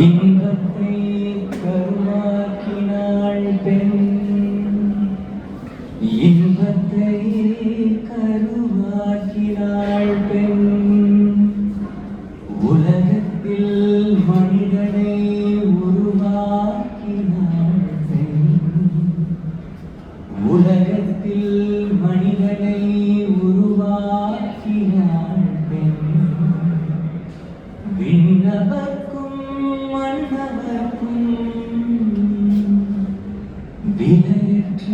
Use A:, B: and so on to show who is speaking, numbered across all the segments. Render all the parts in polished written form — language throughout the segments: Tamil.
A: இன்பத்தை கருவாக்கினாள் பெண், இன்பத்தை கருவாக்கினாள் பெண். உலகத்தில் மனிதனை உருவாக்கினாள் பெண், உலகத்தில் மனிதனை உருவாக்கினாள் பெண். விண்ணவர்க்கும் மன்னவர்க்கும் விலையற்ற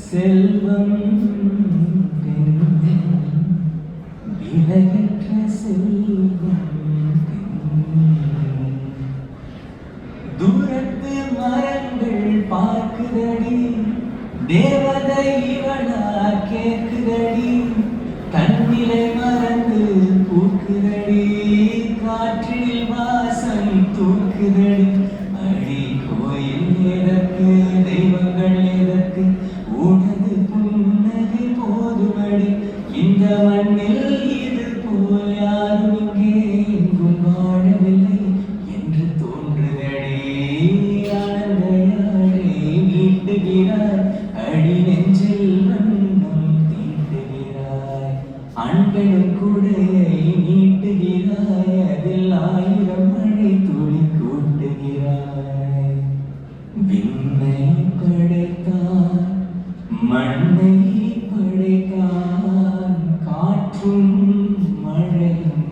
A: செல்வம் பெண், விலையற்ற செல்வம் பெண். தூரத்து மரங்கள் பார்க்குதடி, தேவதை இவளா கேட்குதடி, தன்னிலை மறந்து பூக்குதடி, காற்றில் வாசம் தூக்குதடி. அடி கோயில் எதற்கு, தெய்வங்கள் எதற்கு, உனது புன்னகை போதுமடி. இந்த மண்ணில் இது போல் யாரும் இங்கே எங்கும் வாழவில்லை என்று தோன்றுதடி. ஆனந்தையாடை நீட்டுகிறாய், அடி நெஞ்சில் வண்ணம் தீட்டுகிறாய். ஆண்களும் கூடையை நீட்டுகிறாய், அதில் 1000 மழை துளி கூட்டுகிறாய். விண்ணை படைத்தான், மண்ணை படைத்தான், காற்றும் மழையும்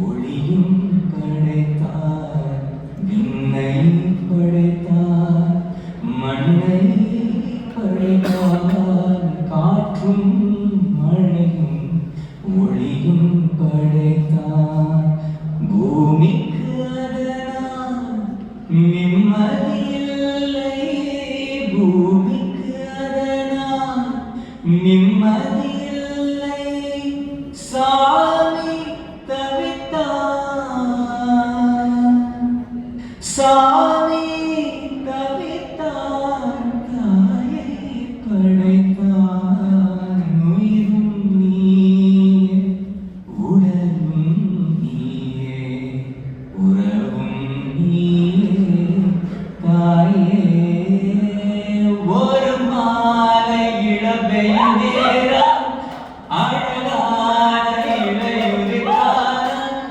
A: ஒளியும் படைத்தான். விண்ணை படைத்தான், மண்ணை படைத்தான், காற்றும் மழையும் ஒளியும் படைத்தான். பூமிக்கு அதனால் நிம்மதியில்லை, பூமிக்கு அதனால் நிம்மதியில்லை. சாமி தவித்தான், சாமி தவித்தான், தாயை படைத்தான். உயிரும் நீயே, உடலும் நீயே, உறவும் நீயே, தாயே. ஒரு மாலை இளவெயில் நேரம், அழகான இளையுதிர்காலம்,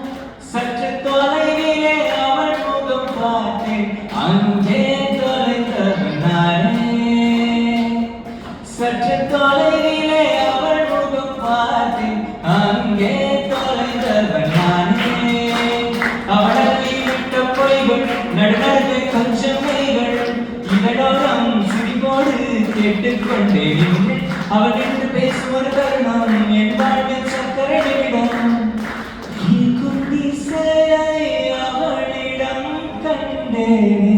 A: சற்று தொலைவிலே அவள் முகம் பார்த்தேன், அங்கே தொலைந்தவன் நானே. சற்று தொலைவிலே அவள் முகம் பார்த்தேன், அங்கே தொலைந்தவன் நானே. அவளை விட்ட பொய்கள், நடுநடுவே கொஞ்சம் மைகள், இதழோரம் சிரிப்போடு கேட்டுக்கொண்டே நின்றேன். அவள் என்று பேசும் ஒரு தருணம் என் வாழ்வில் சக்கரை நிமிடம். இருக்கும் திசையை அவளிடம் கண்டேன்.